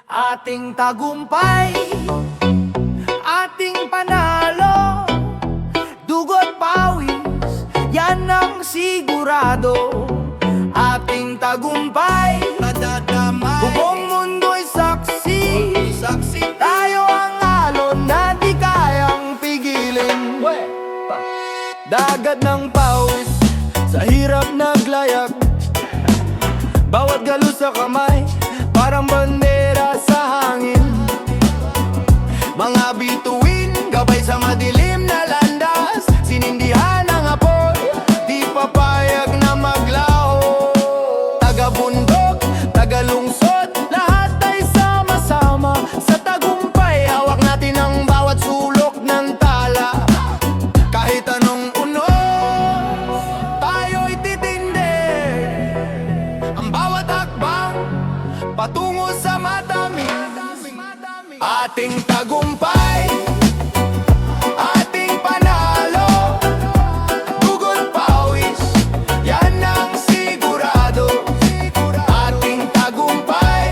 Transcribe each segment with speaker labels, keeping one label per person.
Speaker 1: Ating tagumpay, ating panalo, dugot pawis, yan ang sigurado. Ating tagumpay, buong mundo'y saksi. Tayo ang alon na di kayang pigilin. Dagat ng pawis, sa hirap naglayag. Bawat galo sa kamay, parang bandera sa hangin. Mga bituin, gabay sa madilim na landas. Sinindihan ang apoy, di papayag na maglaho. Taga-bundok, taga-lungsod, lahat ay sama-sama. Sa tagumpay, hawak natin ang bawat sulok ng tala. Kahit anong unos, tayo'y titindi. Ang bawat hakbang, patungo sa madaming. Ating tagumpay, ating panalo, dugot pawis, yan ang sigurado. Ating tagumpay,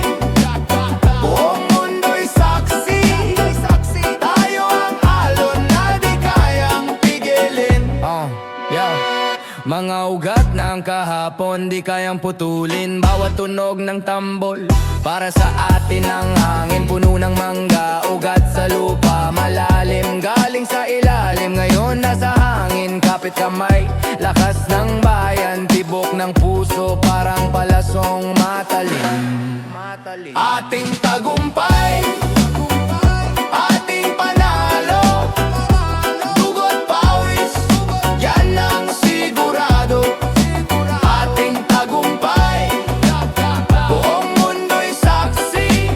Speaker 1: buong mundo'y saksi. Tayo ang alon na di kayang pigilin. Mga ugat na ang kahapon di kayang putulin. Bawat tunog ng tambol, para sa atin ang hangin. Puno ng mangga, ugat sa lupa, malalim galing sa ilalim. Ngayon nasa hangin, kapit kamay, lakas ng bayan. Tibok ng puso, parang palasong matalim. Ating tagumpay, ating panalo, dugot pawis, yan ang sigurado. Ating tagumpay, buong mundo'y saksi.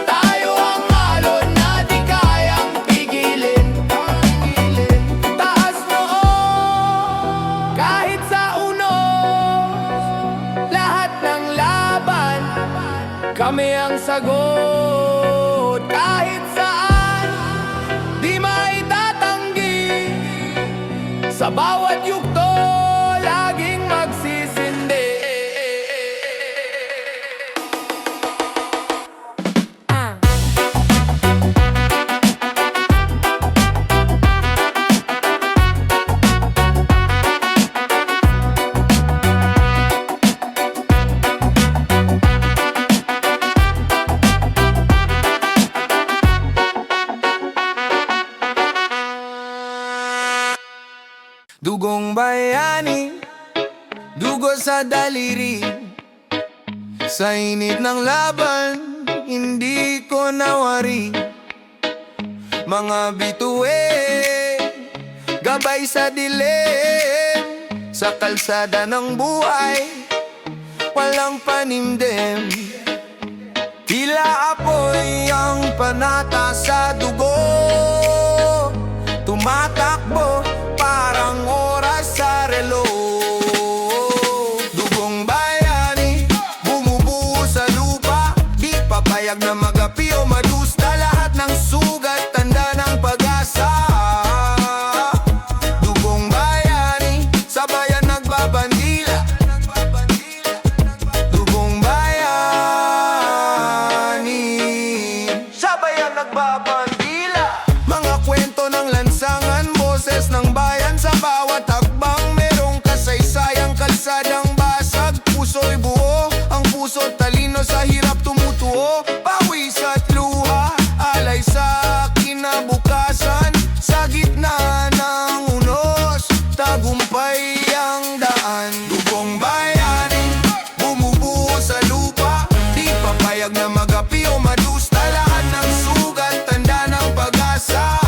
Speaker 1: Tayo ang alon na di kayang pigilin. Taas noo, kahit sa unos, lahat ng laban, kami ang sagot. Kahit saan, di maitatanggi. Sa bawat yugto, laging magsisindi. Dugong bayani, dugo sa daliri. Sa init ng laban, hindi ko nawari. Mga bituin, gabay sa dilim. Sa kalsada ng buhay, walang panimdim. Tila apoy ang panata sa dugo. Tumatakbo parang oras sa relo. Dugong bayani, bumubuo sa lupa. Di papayag na magapi o madusta. Lahat ng sugat, tanda ng pag-asa. Dugong bayani, sabayan nagbabandila. Dugong bayani, sabayan nagbabandila. Mga kwento ng lansangan, boses ng bayan. Sa bawat hakbang merong kasaysayang kalsadang basag. Puso'y buo, ang puso't talino. Sa hirap tumutuo, pawis at luha, alay sa kinabukasan. Sa gitna ng unos, tagumpay ang daan. Dugong bayani, bumubuo sa lupa. Di papayag na magapi o madusta. Lahat ng sugat, tanda ng pag-asa.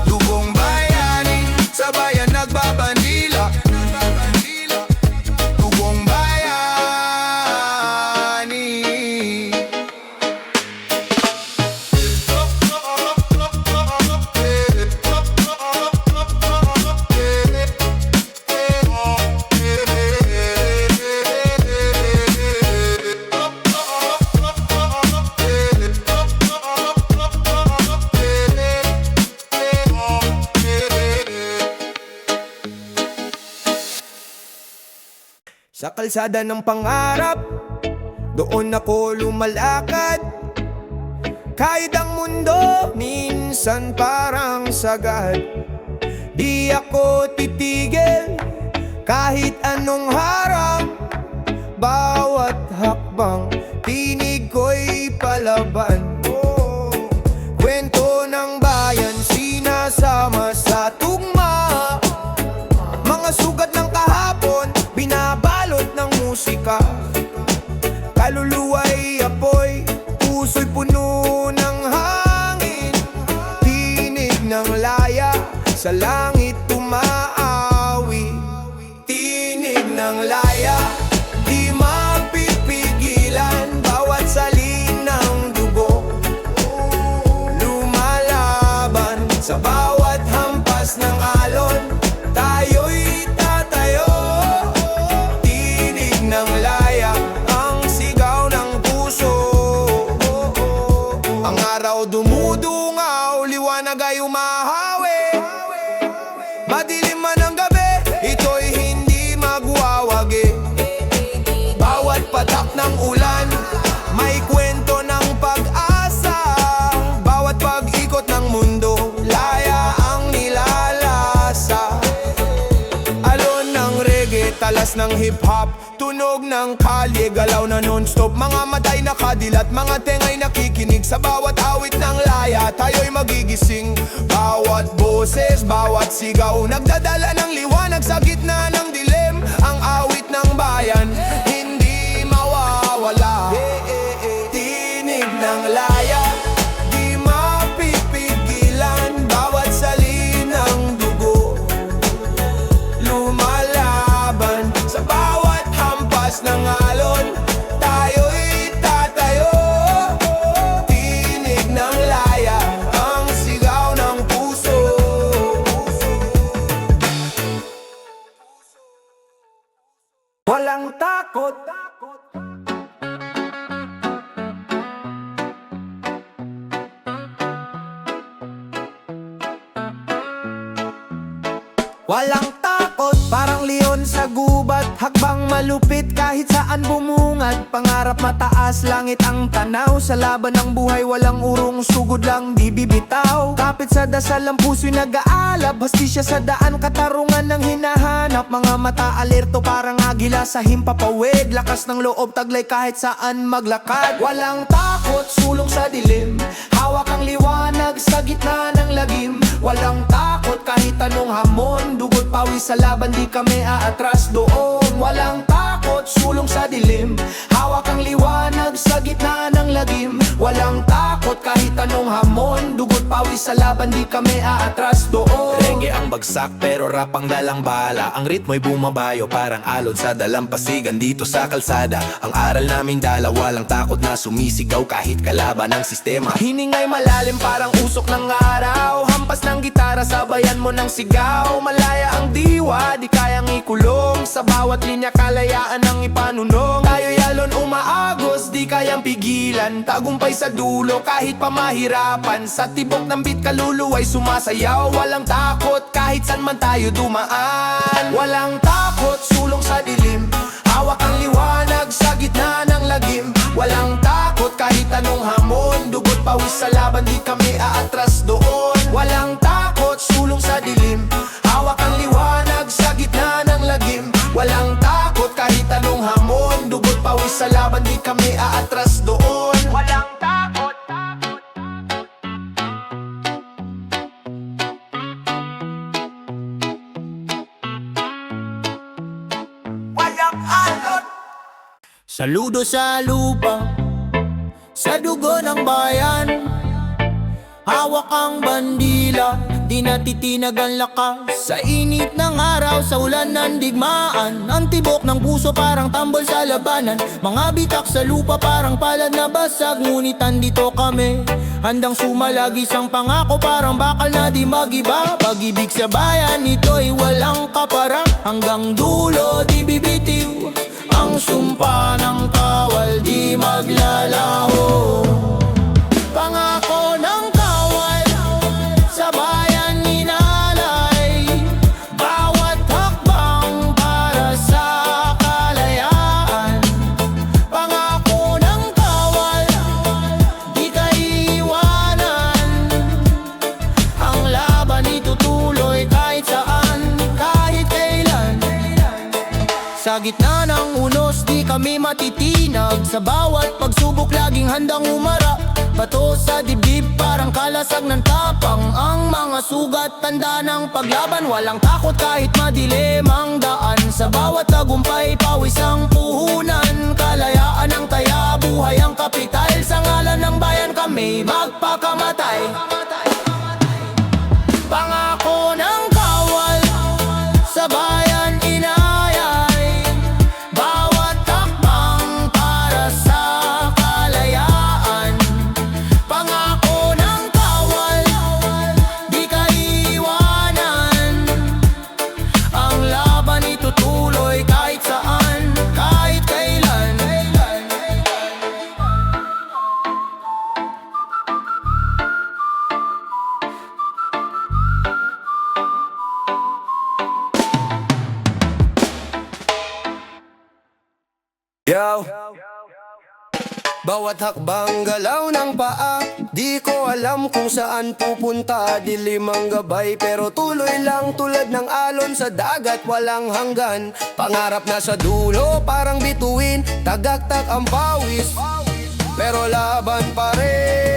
Speaker 1: Dugong bayani, sabayan nagbabandila. Dugong bayani. Sa kalsada ng pangarap, doon ako lumalakad. Kahit ang mundo minsan parang sagad, di ako titigil kahit anong harang. Bawat hakbang tinig ko'y palaban. Kwento ng bayan sinasama sa tugma, mga sugat ng kahapon binabalot ng musika. Kaluluwa'y apoy, puso'y puno ng hangin. Tinig ng laya, sa langit umaawi. Tinig ng laya, di mapipigilan. Bawat salin ng dugo lumalaban. Sa bawat hampas ng alon, tayo'y tatayo. Tinig ng laya, ang sigaw ng puso. Ang araw dumudungaw, liwanag ay umahawi. Madilim man ang gabi, ito'y hindi magwawagi. Bawat patak ng ulan, may kwento ng pag-asa. Bawat pag-ikot ng mundo, laya ang nilalasa. Alon ng reggae, talas ng hip-hop, tunog ng kalye, galaw na non-stop. Mga matay nakadilat, mga tengay nakikinig. Sa bawat awit ng laya, tayo'y magigising. Bawat boses, bawat sigaw, nagdadala ng liwanag sa gitna ng dilim. Ang awit ng bayan, hindi mawawala. Tinig ng laya, di mapipigilan. Bawat salin ng dugo lumalaban. Sa bawat hampas ng alon, tayo'y tatayo. Tinig ng laya, ang sigaw ng puso. Walang takot, walang takot, parang leon sa gubat. Hakbang malupit kahit saan bumungad. Pangarap mataas, langit ang tanaw. Sa laban ng buhay walang urong, sugod lang di bibitaw. Kapit sa dasal ang puso'y nag-aalab. Hastisya sa daan, katarungan ng hinahanap. Mga mata alerto parang agila sa himpapawid. Lakas ng loob, taglay kahit saan maglakad. Walang takot, sulong sa dilim. Hawak ang liwanag sa gitna ng lagim. Walang takot kahit anong hamon. Dugot pawis sa laban, di kami aatras doon. Walang takot, sulong sa dilim. Hawak ang liwanag sa gitna ng lagim. Walang takot kahit anong hamon. Dugot pawis sa laban, di kami aatras doon.
Speaker 2: Reggae ang bagsak pero rap ang dalang bala. Ang ritmo'y bumabayo parang alon sa dalampasigan dito sa kalsada. Ang aral naming dala, walang takot na sumisigaw kahit kalaban ng sistema.
Speaker 1: Hiningay malalim parang usok ng araw. Hampas ng gitara, sabayan mo ng sigaw. Malaya ang diwa, di kayang ikulong. Sa bawat linya kalayaan ang ipanunong. Tayo'y alon umaagos, di kayang pigilan. Tagumpay sa dulo kahit pa mahirapan. Sa tibok ng beat kaluluwa'y sumasayaw. Walang takot kahit saan man tayo dumaan. Walang takot, sulong sa dilim. Hawak ang liwanag sa gitna ng lagim. Walang takot kahit anong hamon. Dugot pawis sa laban, di kami aatras doon. Walang takot, sulong sa dilim. Hawak ang liwanag sa gitna ng lagim. Walang takot kahit anong hamon. Dugot pawis sa laban, di kami aatras doon. Walang takot. Walang alot.
Speaker 2: Saludo sa lupa, sa dugo ng bayan. Hawak ang bandila, di natitinag ang lakas. Sa init ng araw, sa ulan ng digmaan. Ang tibok ng puso parang tambol sa labanan. Mga bitak sa lupa parang palad na basag. Ngunit andito kami, handang sumalagi. Isang pangako parang bakal na di magiba. Pag-ibig sa bayan, ito'y walang kaparang. Hanggang dulo di bibitiw ang sumpa ng kawal, di maglalaho. Pangako ng kawal sa bayan inalay. Bawat hakbang para sa kalayaan. Pangako Sa gitna ng unos di kami matitinag, sa bawat pagsubok laging handang umarap. Bato sa dibdib parang kalasag ng tapang, ang mga sugat tanda ng paglaban. Walang takot kahit madilim ang daan, sa bawat tagumpay pawis ang puhunan. Kalayaan ang taya, buhay ang kapital, sa ngalan ng bayan kami magpakamatay. Pangako ng kawal, sa bayan inayay, bawat takbang para sa kalayaan. Pangako ng kawal, di ka iiwanan, ang laban itutuloy kahit saan, kahit kailan.
Speaker 1: Yo. Bawat hakbang galaw ng paa, di ko alam kung saan pupunta. Dilim ang gabay pero tuloy lang tulad ng alon sa dagat walang hanggan. Pangarap na sa dulo parang bituin, tagaktak ang pawis, pero laban pa rin.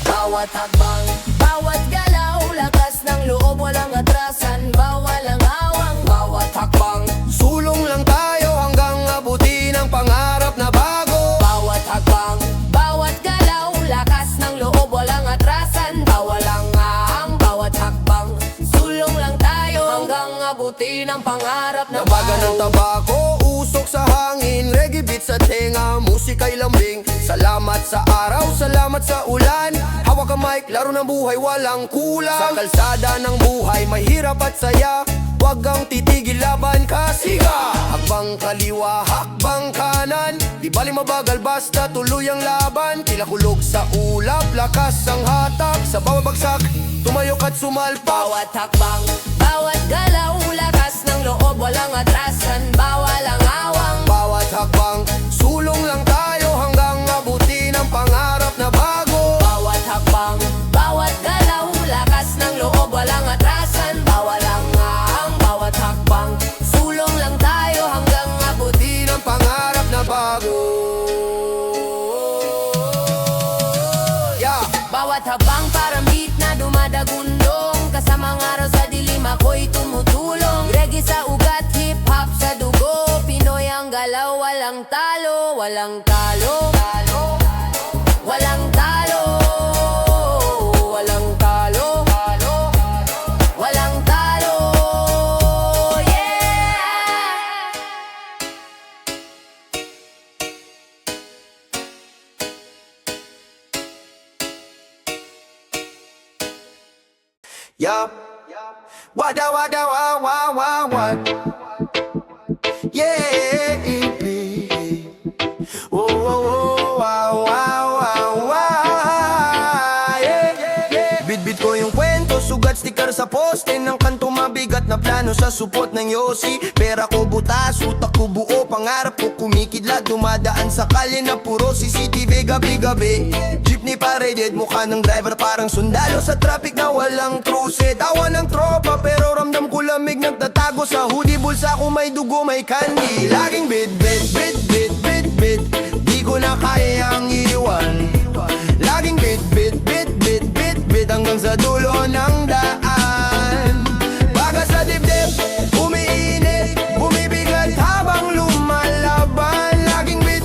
Speaker 3: Bawat hakbang, bawat galaw, lakas ng loob, walang atrasan, bawal ang awang.
Speaker 1: Bawat hakbang, sulong lang tayo hanggang abutin ang pangarap na bago.
Speaker 3: Bawat hakbang, bawat galaw, lakas ng loob, walang atrasan, bawal ang ahang. Bawat hakbang, sulong lang tayo hanggang abutin ang pangarap na
Speaker 1: Nabaga ng
Speaker 3: bago.
Speaker 1: tabako, usok sa hangin, reggae beat sa tenga, musika'y lambing. Salamat sa araw, salamat sa ulan, hawak ang mic, laro ng buhay, walang kulang. Sa kalsada ng buhay, mahirap at saya, huwag kang titigil, laban ka, siga. Hakbang kaliwa, hakbang kanan, di bali mabagal basta tuloy ang laban. Tila kulog sa ulap, lakas ang hatak, sa bawat bagsak, tumayok at sumalpak.
Speaker 3: Bawat hakbang, bawat galaw, lakas ng loob, walang atrasan, bawal ang awang.
Speaker 1: Bawat hakbang, sulong lang tayo hanggang abutin ang pangarap na bago.
Speaker 3: Bawat hakbang, bawat galaw, lakas ng loob, walang atrasan, bawal ang ahang. Bawat hakbang, sulong lang tayo hanggang abutin
Speaker 1: Ang pangarap na bago. Yeah.
Speaker 3: bawat habang parang beat na dumadagundong, kasamang araw sa dilim ako'y tumutulong. Reggae sa ugat, hip-hop sa dugo, Pinoy ang galaw, walang talo, walang talo, walang talo, walang talo, walang talo, yeah!
Speaker 1: Yup. Wada wada wa wa wa wa. Yeah. Oh oh oh wa wa wa wa. Yeah. Bit-bit ko yung kwento, sugat sticker sa poste ng kanto, mabigat na plano sa supot ng Yossi. Pera ko butas, utak ko buo, pangarap ko kumikidlat, dumadaan sa kalye na puro CCTV gabi-gabi. Jeepney paraded, mukha ng driver parang sundalo sa traffic na walang truse. Tawa ng tropa pero ramdam ko lamig, nagtatago sa hoodie, bulsa ko may dugo, may candy. Laging bit, di ko na kayang iwan. Laging bit, hanggang sa dulo ng daan. Baga sa dibdib, umiinit, bumibigat habang lumalaban. Laging bit,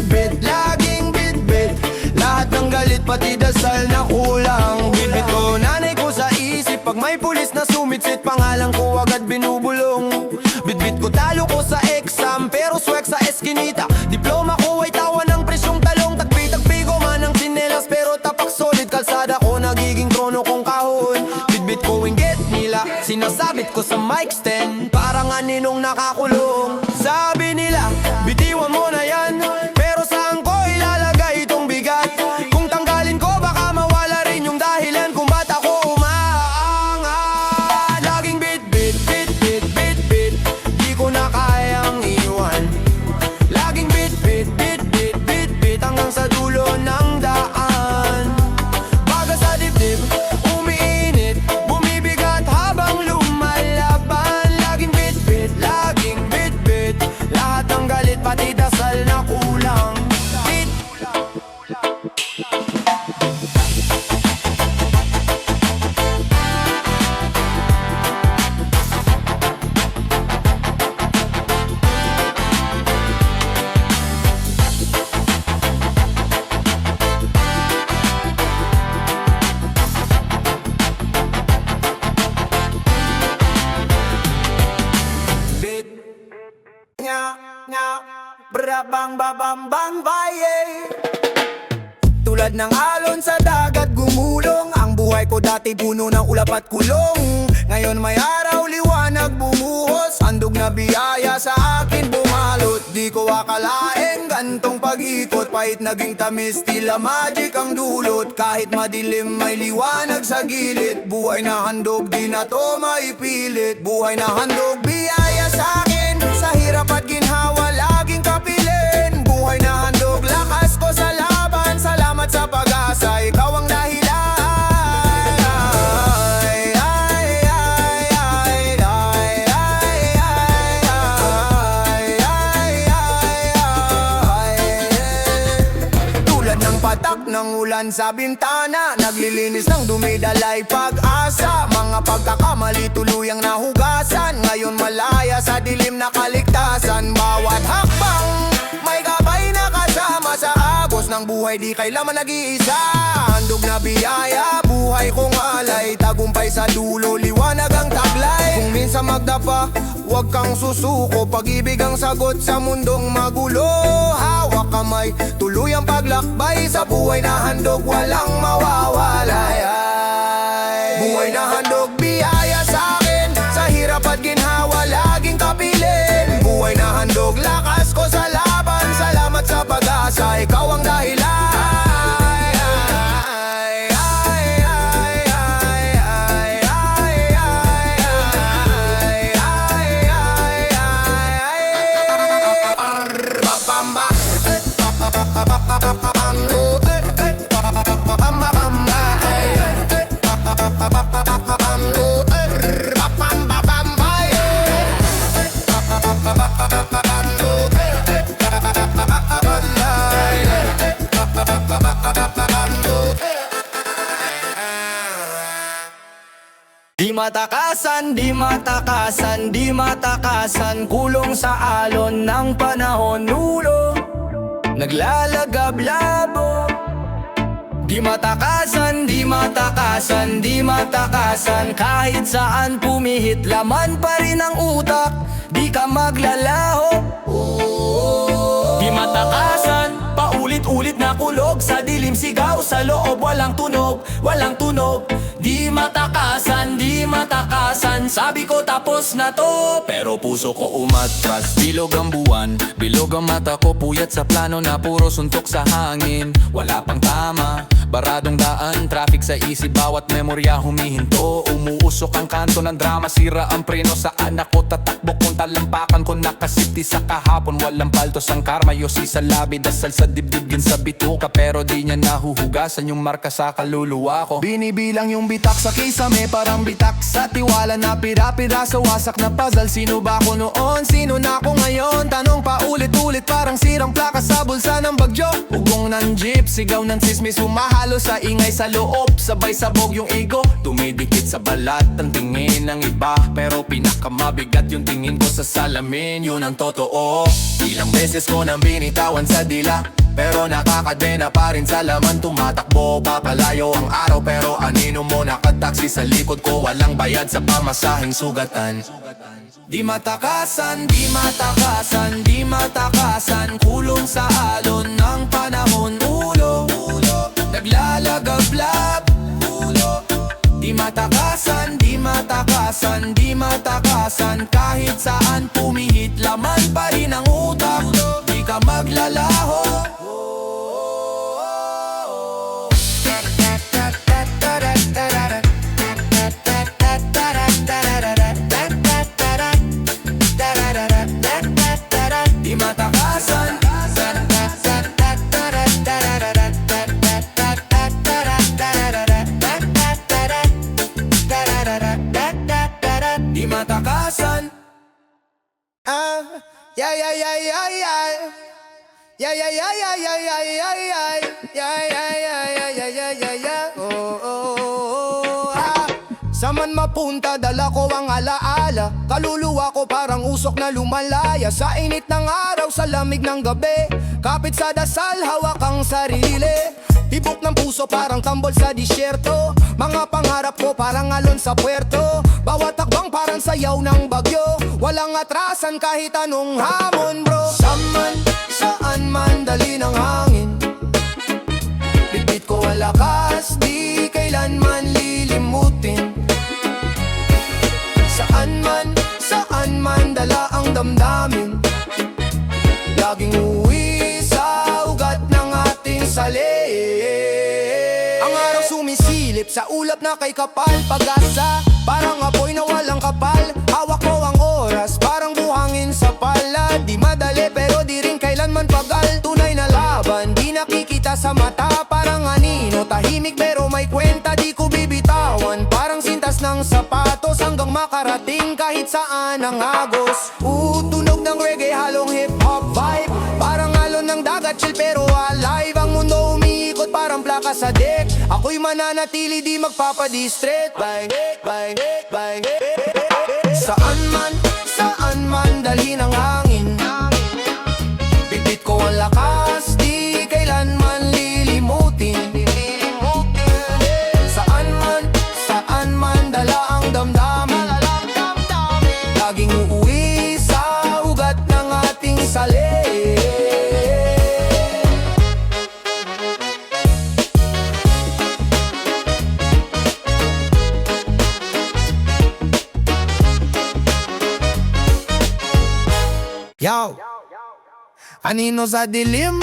Speaker 1: lahat ng galit pati dasal na kulang. Bit ko nanay ko sa isip, pag may pulis na sumitsit, pangalan ko agad binubulong. Bit ko talo ko sa exam, pero swag sa eskinita. Diploma ko ay tawa ng presyong talong, tagpi ko man ang sinelas, pero tapak solid. Kalsada ko nagiging trono kong kahon. Bit ko inggit nila, sinasabit ko sa mic stand, parang aninong nakakulong. Sabi nila, bitiwan mo na yan, pero saan ko ilalagay itong bigat? Kung tanggalin ko baka mawala rin yung dahilan kung ba't ako umaangat. Laging bit, di ko na kayang iwan. Laging bit, hanggang sa dulo ng daan. Baga sa dibdib, umiinit, bumibigat habang lumalaban.
Speaker 2: pati dasal na kulang. Beat. Nga, brabang babang bang baye. Tulad ng alon sa dagat gumulong, ang buhay ko dati puno ng ulap at kulong. Ngayon may araw, liwanag bumuhos, handog na biyaya sa akin bumalot. Di ko akalaing gantong pag-ikot, pahit naging tamis, tila magic ang dulot. Kahit madilim may liwanag sa gilid, buhay na handog, di na to maipilit. Buhay na handog, biyaya sa akin, sa hirap at ginhawa laging kapilin. Buhay na handog, lakas ko sa laban, salamat sa pag-asa, ikaw ang dahilan. Tulad ng patak ng ulan sa bintana, naglilinis ng dumidalay pag-asa. Mga pagkakamali tuluyang nahugasan, ngayon malaya sa dilim na kaligtasan. Bawat hakbang may gabay na kasama, sa agos ng buhay di kailanman nag-iisa. Handog na biyaya, buhay kong alay, tagumpay sa dulo, liwanag ang taglay. Kung minsan magdapa, huwag kang susuko, pag-ibig ang sagot sa mundong magulo. Hawak kamay, tuluyang paglakbay, sa buhay na handog walang mawawalay. Buhay na handog, biyaya sa akin, sa hirap at ginhawa laging kapilin. Buhay na handog, lakas ko sa laban, salamat sa pag-asa, ikaw ang dahilan. Di matakasan, di matakasan, di matakasan, kulong sa alon ng panahon, ulo naglalagablabo. Di matakasan, di matakasan, di matakasan, kahit saan pumihit, laman pa rin ang utak, di ka maglalaho. Di matakasan, paulit-ulit na kulog, sa dilim sigaw, sa loob walang tunog, walang tunog. Di matakasan, di matakasan, sabi ko tapos na to, pero puso ko umatras. Bilog ang buwan, bilog ang mata ko, puyat sa plano na puro suntok sa hangin. Wala pang tama, baradong daan, traffic sa isip, bawat memorya humihinto. Umuusok ang kanto ng drama, sira ang preno, saan ako tatakbo kung talampakan ko nakasipti sa kahapon. Walang paltos ang karma, yosi sa labi, dasal sa dibdib, gin sa bituka, pero di niya nahuhugasan yung marka sa kaluluwa ko. Binibilang yung bitak sa kisame, parang bitak sa tiwala na pira-pira sa wasak na puzzle. Sino ba ako noon? Sino na ako ngayon? Tanong pa ulit-ulit, parang sirang plaka sa bulsa ng bagyo. Ugong ng jeep, sigaw ng sismis, humahalo sa ingay sa loob, sabay sabog yung ego. Tumidikit sa balat ang tingin ng iba, pero pinakamabigat yung tingin ko sa salamin, yun ang totoo. Ilang beses ko nang binitawan sa dila, pero nakakadena pa rin sa laman. Tumatakbo, papalayo ang araw, pero anino mo nakataksi sa likod ko, walang bayad sa pamasahing sugatan. Di matakasan, di matakasan, di matakasan, kulong sa alon ng panahon, ulo naglalagablab, ulo. Di matakasan, di matakasan, di matakasan, kahit saan pumihit, laman pa rin ang utak, di ka maglalaho. Di matakasan, di matakasan.
Speaker 1: Yeah, yeah, yeah, yeah, yeah. Yeah, yeah, yeah, yeah, yeah, yeah, yeah, yeah. Yeah, yeah, yeah, yeah, yeah, yeah, yeah, yeah. Oh, oh, oh, ah. Sa man mapunta, dala ko ang alaala. Kaluluwa ko parang usok na lumalaya. Sa init ng araw, sa lamig ng gabi. Kapit sa dasal, hawak ang sarili. Tibok ng puso parang tambol sa disyerto. Mga pangarap ko parang alon sa puerto. Bawat takbang parang sayaw ng bagyo. Walang atrasan kahit anong hamon, bro. Saan man dali ng hangin. Bitbit ko ang lakas, di kailanman lilimutin. Saan man dala ang damdamin. Laging uwi sa ugat ng ating salin. Ang araw sumisilip sa ulap na kay kapal. Pag-asa, parang apoy na walang kapal. Hawak ko ang oras, parang buhangin sa palad. Di madali pero di rin kailanman pagal. Tunay na laban, di nakikita sa mata. Parang anino, tahimik pero may kwenta. Di ko bibitawan, parang sintas ng sapatos. Hanggang makarating kahit saan ang agos. Tunog ng reggae, halong hip-hop vibe. Parang alon ng dagat, chill pero alive. Ang mundo umiikot parang plaka sa deck. Ako'y mananatili, di magpapadistress. Bye. Saan man dali ng hangin. Bitbit ko ang lakas, di kailanman lilimutin. Saan man dala ang damdamin. Laging uuwi sa ugat ng ating salin. Yo, anino sa dilim,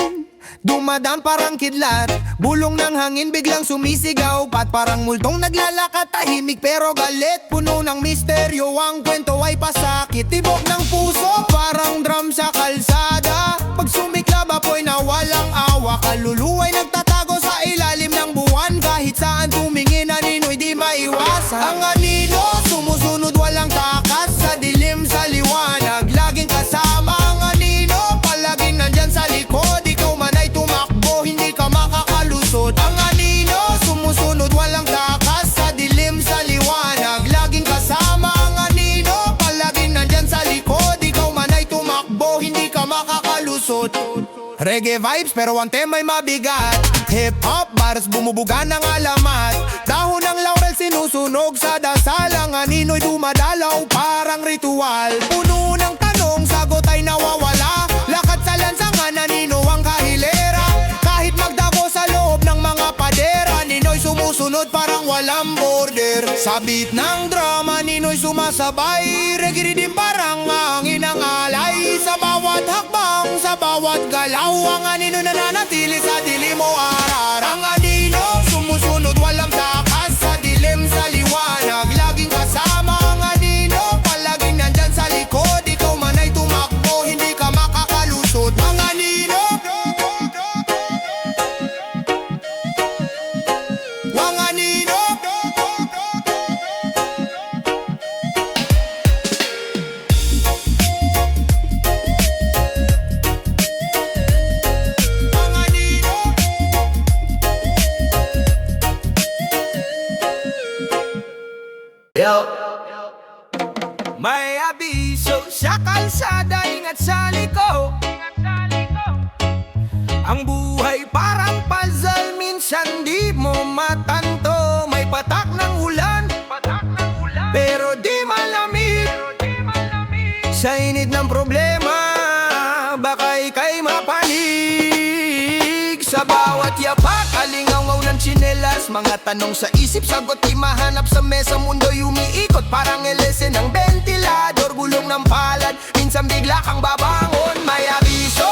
Speaker 1: dumadaan parang kidlat. Bulong ng hangin biglang sumisigaw. Pat parang multong naglalakad, tahimik pero galit. Puno ng misteryo, ang kwento ay pasakit. Tibok ng puso, parang drum sa kalsada. Pag sumiklab apoy na walang awa. Kaluluwa'y nagtatago sa ilalim ng buwan. Kahit saan tumingin, anino'y di maiwasan. Ang anino, sumusunod walang takas. Sa dilim, sa liwanag, laging kasama. Ang anino, palaging nandyan sa likod. Ikaw man ay tumakbo, hindi ka makakalusot. Ang anino, sumusunod walang takas. Sa dilim, sa liwanag, laging kasama. Ang anino, palaging nandyan sa likod. Ikaw man ay tumakbo, hindi ka makakalusot. Reggae vibes pero ang tema'y mabigat. Hip-hop bars bumubuga ng alamat. Dahon ng laurel sinusunog sa dasal. Ang anino'y dumadalaw parang ritual. Puno ng tanong, sagot ay nawawala. Lakad sa lansangan, anino ang kahilera. Kahit magdago sa loob ng mga padera, anino'y sumusunod parang walang border. Sa beat ng drum, anino'y sumasabay. Reggae din parang hangin ang alay. Sa bawat hakbang, sa bawat galaw, ang anino nananatili sa dilim o arar. Ang anino, sumusunod walang takas. Sa dilim, sa liwanag, laging kasama. Ang anino, palaging nandyan sa likod. Ikaw man ay tumakbo, hindi ka makakalusot. Ang anino, ang anino, ang anino. May abiso sa kalsada, ingat sa liko. Ang buhay parang puzzle, minsan di mo matanto. May patak ng ulan, pero di malamig. Sa init ng problema, baka ika'y mapanig. Sa bawat yapak, alingaw ng tsinelas. Mga tanong sa isip, sagot di mahanap sa mesa. Mundo'y umiikot, parang elese ng ventilador. Bulong ng palad, minsan bigla kang babangon. May abiso,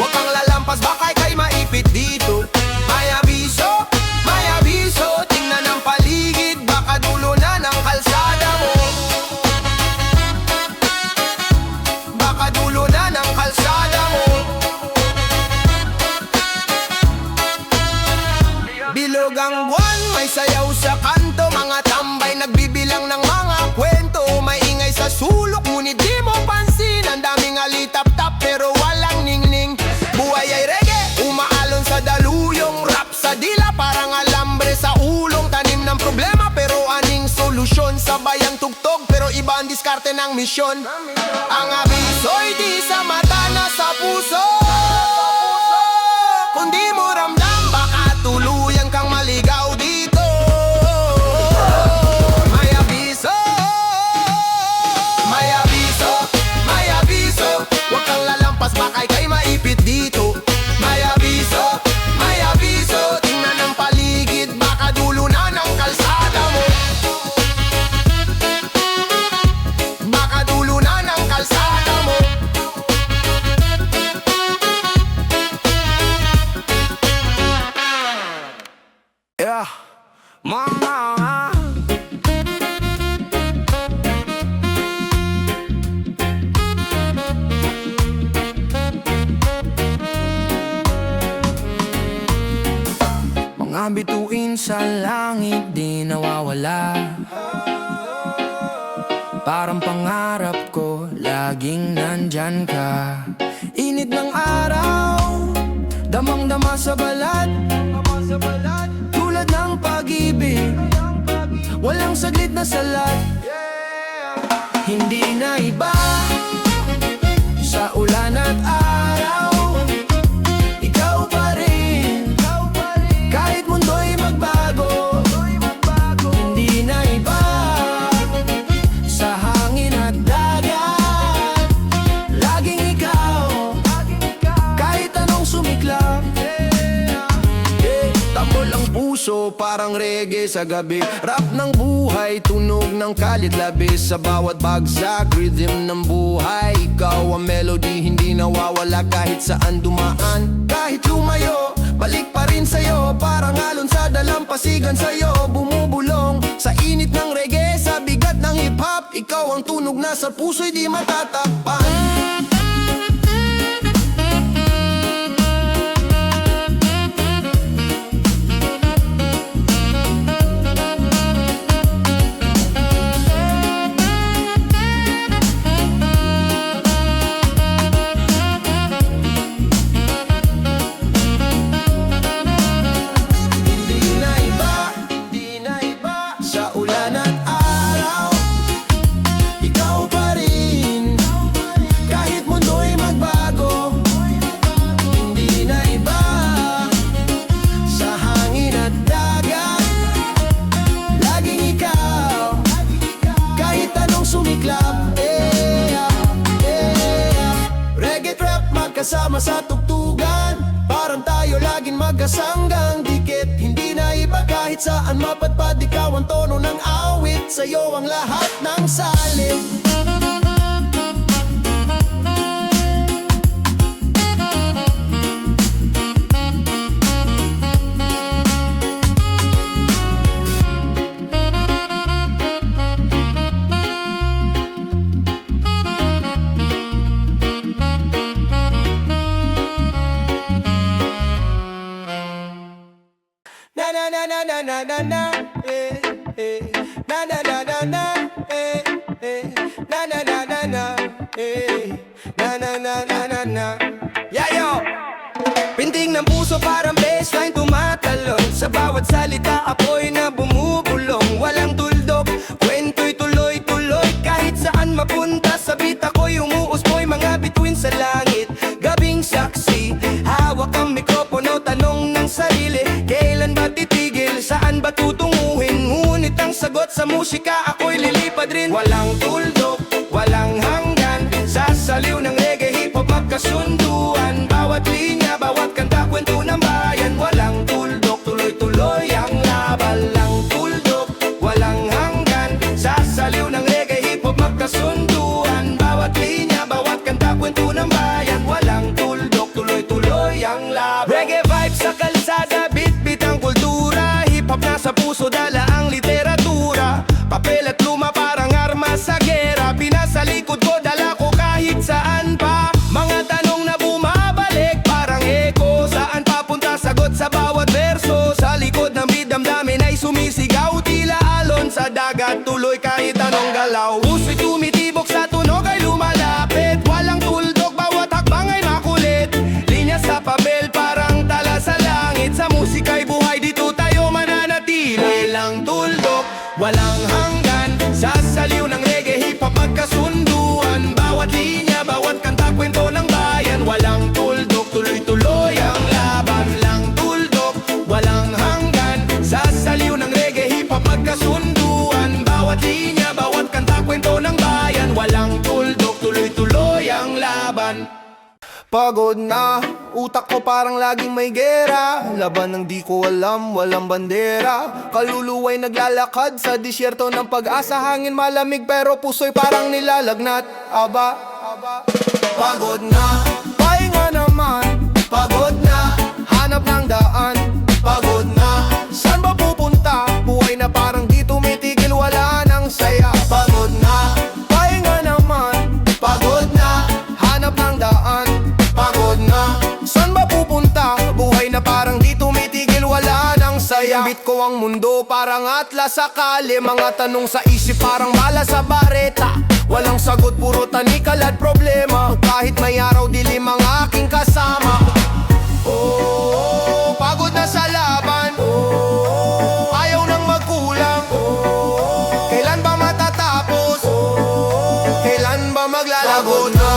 Speaker 1: huwag kang lalampas, baka ika'y maipit dito. May abiso, tingnan ang paligid, baka dulo na ng kalsada mo. Baka dulo na ng kalsada mo. Bilog ang buwan, may sayaw sa kanto. Mga tambay nagbibilang ng mga kwento. May ingay sa sulok, ngunit di mo pansin. Iba ang diskarte ng misyon. Ang abiso'y di sa mata na sa puso. Kung di mo ramdam, baka tuluyan kang maligaw dito. May abiso, may abiso, may abiso. Huwag kang lalampas, baka ika'y maipit dito. May abiso, may abiso. Tingnan ang paligid, baka dulo na ng kalsada mo. Baka dulo na ng kalsada mo. Yeah, mama. Mga bituin sa langit di nawawala. Parang pangarap ko, laging nandyan ka. Init ng araw, damang-dama sa balat. Tulad ng pag-ibig, walang saglit na salat. Hindi na iba sa ulan at araw. Ikaw pa rin, kahit mundo'y magbago. Hindi na iba sa hangin at dagat. Laging ikaw, kahit anong sumiklab. Tambol ang puso, parang reggae sa gabi. Rap ng buhay, tunog ng kalit labis. Sa bawat bagsak, rhythm ng buhay. Ikaw ang melody, hindi nawawala kahit saan dumaan. Kahit lumayo, balik pa rin sa'yo. Parang alon sa dalampasigan sa'yo. Bumubulong sa init ng reggae, sa bigat ng hip-hop. Ikaw ang tunog na sa puso'y di matatakpan. Kasama sa tugtugan, parang tayo laging magkasanggang dikit. Hindi na iba kahit saan mapadpad. Ikaw ang tono ng awit, sa'yo ang lahat ng salin. Na na na na na na na na, na na na na na, na na na na na, na na na na na na. Yayo! Pinting ng puso parang baseline tumatalon. Sa bawat salita apoy na bumubulong. Walang tuldok, kwento'y tuloy-tuloy. Kahit saan mapunta sa beat ako'y umuuspoy. Mga bituin sa langit, gabing saksi. Hawak ang mikropono, tanong ng sarili. Kailan ba titigil? Saan ba tutunguhin? Ngunit ang sagot sa musika ako'y lilipad rin. Walang tuldok, walang hanggan. Sasaliw ng reggae, hip-hop, magkasunduan. Bawat linya, bawat kanta, kwento ng bayan. Walang tuldok, tuloy-tuloy ang laban. Walang tuldok, walang hanggan. Sasaliw ng reggae, hip-hop, magkasunduan. Bawat linya, bawat kanta, kwento ng bayan. Walang tuldok, tuloy-tuloy ang laban. Reggae vibes sa kalsada, bit-bit ang kultura. Hip-hop na sa puso, dala ang literatura. Papel at luma parang armas sa gera. Pagod na, utak ko parang laging may gera. Laban ng di ko alam, walang bandera. Kaluluway naglalakad sa disyerto ng pag-asa. Hangin malamig pero puso'y parang nilalagnat. Aba, pagod na, pahinga naman. Pagod na, hanap ng daan. Pagod na, saan ba pupunta? Buhay na parang di tumitigil, wala nang saya. Pagod na, pahinga naman. Pagod na, hanap ng daan. Pagod na, saan ba pupunta? Buhay na parang di tumitigil, wala nang saya. Bit ko ang mundo parang atlas sa kali. Mga tanong sa isip parang bala sa bareta. Walang sagot, puro tanikal at problema. Kahit may araw, dilim ang aking kasama. Oh, pagod na sa laban. Oh, ayaw nang magkulang. Oh, kailan ba matatapos? Oh, kailan ba maglalagot na?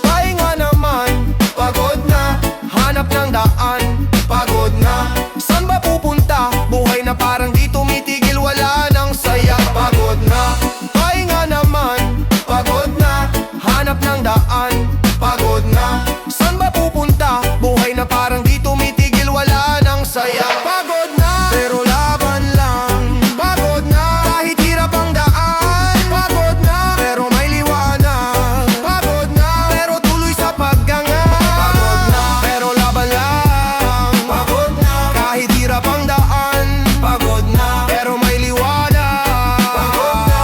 Speaker 1: Pahinga naman. Pagod na, hanap ng daan. Pagod na, saan ba pupunta? Buhay na parang di tumitigil, wala nang saya. Pagod na, pahinga naman. Pagod na, hanap ng daan. Pagod na, saan ba pupunta? Buhay na parang di tumitigil, wala nang saya. Pagod na, pero laban lang. Pagod na, kahit hirap ang daan. Pagod na, pero may liwanag. Pagod na, pero tuloy sa paggangan. Pagod na, pero laban lang. Pagod na, kahit hirap ang daan. Pagod na, pero may liwanag. Pagod na.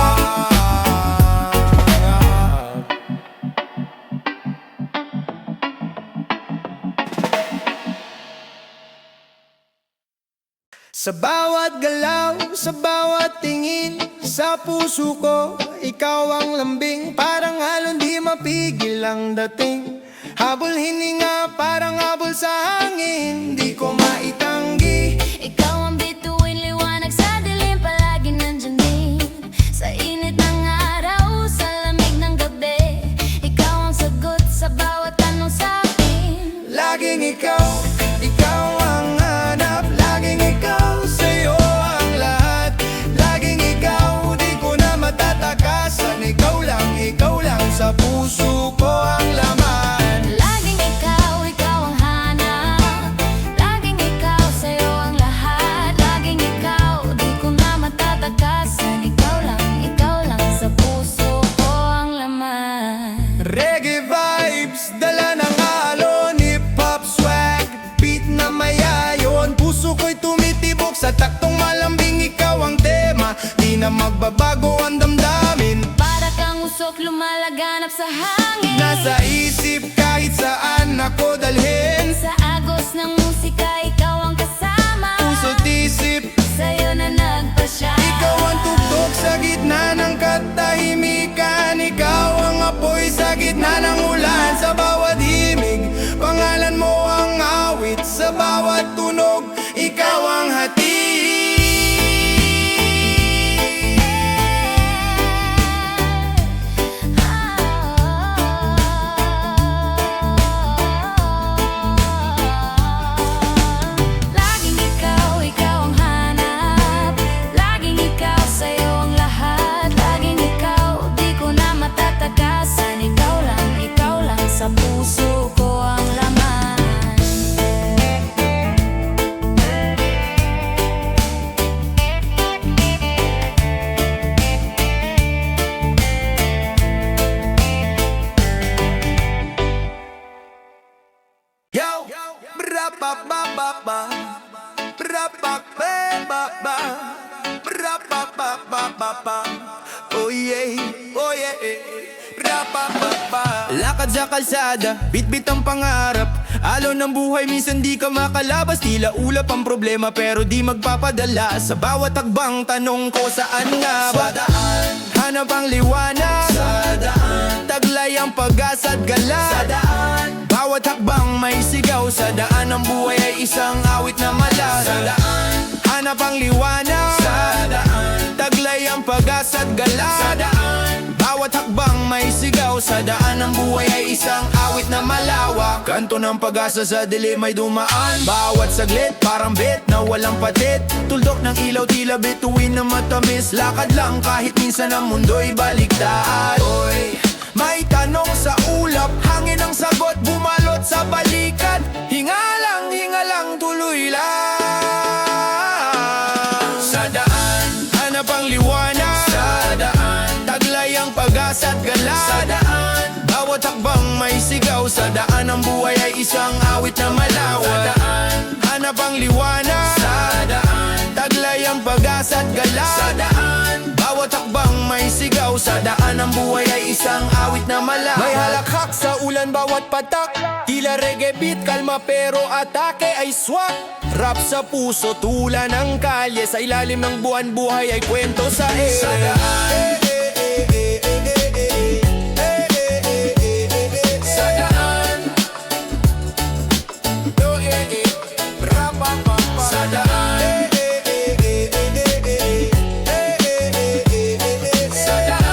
Speaker 1: Sa bawat galaw, sa bawat tingin, sa puso ko, ikaw ang lambing. Parang halong di mapigil ang dating. Habol hininga, parang habol sa hangin. Di ko maitanggi.
Speaker 3: Ikaw ang bituin, liwanag sa dilim, palagi nandyan din. Sa init ng araw, sa lamig ng gabi. Ikaw ang sagot sa bawat tanong sa akin.
Speaker 1: Laging ikaw, ikaw ang hanap. Laging ikaw, sa'yo ang lahat. Laging ikaw, di ko na matatakasan. Ikaw lang sa puso ko ang laman.
Speaker 3: Laging ikaw, ikaw ang hanap. Laging ikaw, sa'yo ang lahat. Laging ikaw, di ko na matatakasan. Ikaw lang sa puso ko ang laman.
Speaker 1: Reggae vibes, dala ng alon. Hip-hop swag, beat na mayayon. Puso ko'y tumitibok sa taktong malambing. Ikaw ang tema, di na magbabago ang damdamin.
Speaker 3: Para kang usok, lumalaganap sa hangin.
Speaker 1: Nasa isip kahit saan ako dalhin.
Speaker 3: Sa agos ng musika, ikaw ang kasama.
Speaker 1: Puso't isip,
Speaker 3: Sa'yo na nagpasya.
Speaker 1: ikaw ang tugtog sa gitna ng katahimikan. Ikaw ang apoy sa gitna ng ulan. Sa bawat himig, pangalan mo ang awit. Sa bawat tunog, ikaw ang hatid.
Speaker 3: Laging ikaw, ikaw ang hanap. Laging ikaw, sa'yo ang lahat. Laging ikaw, di ko na matatakasan. Ikaw lang sa puso ko ang laman.
Speaker 1: Yo, bra ba ba ba ba, bra ba ba ba ba, bra ba ba ba ba ba. Oh yeah, bra ba ba ba. Lakad sa kalsada, bitbit ang pangarap. Alon ng buhay, minsan di ka makalabas. Tila ulap ang problema pero di magpapadala. Sa bawat tagbang, tanong ko saan nga ba? Sa daan, hanap ang liwanag. Sa daan, taglay ang pag-asa at gala. Sa daan, bawat hakbang may sigaw. Sa daan ang buhay ay isang awit na malas. Sa daan, hanap ang liwanag. Sa daan, taglay ang pag-asa at gala. Sa daan, bawat hakbang may sigaw. Sa daan ang buhay ay isang awit na malawak. Kanto ng pag-asa sa dilim ay dumaan. Bawat saglit parang bit na walang patit. Tuldok ng ilaw tila bituin na matamis. Lakad lang kahit minsan ang mundo'y baliktad. Oy, may tanong sa ulap, hangin ang sagot, bumalot sa balikat. Hinga lang, tuloy lang. Sa daan, hanap ang liwanag. Sa daan, taglay ang pag-asa at galak. Sa daan, bawat hakbang may sigaw. Sa daan, ang buhay ay isang awit na malawak. Sa daan, hanap ang liwanag. Sa daan, taglay ang pag-asa at galak. Sa daan, bawat hakbang may sigaw. Sa daan, ang buhay ay isang awit na malawak. May halakhak sa ulan bawat patak. Tila reggae beat, kalma pero atake ay swak. Rap sa puso, tula ng kalye. Sa ilalim ng buwan, buhay ay kwento sa ere. Sa daan, sa daan, sa daan, sa daan.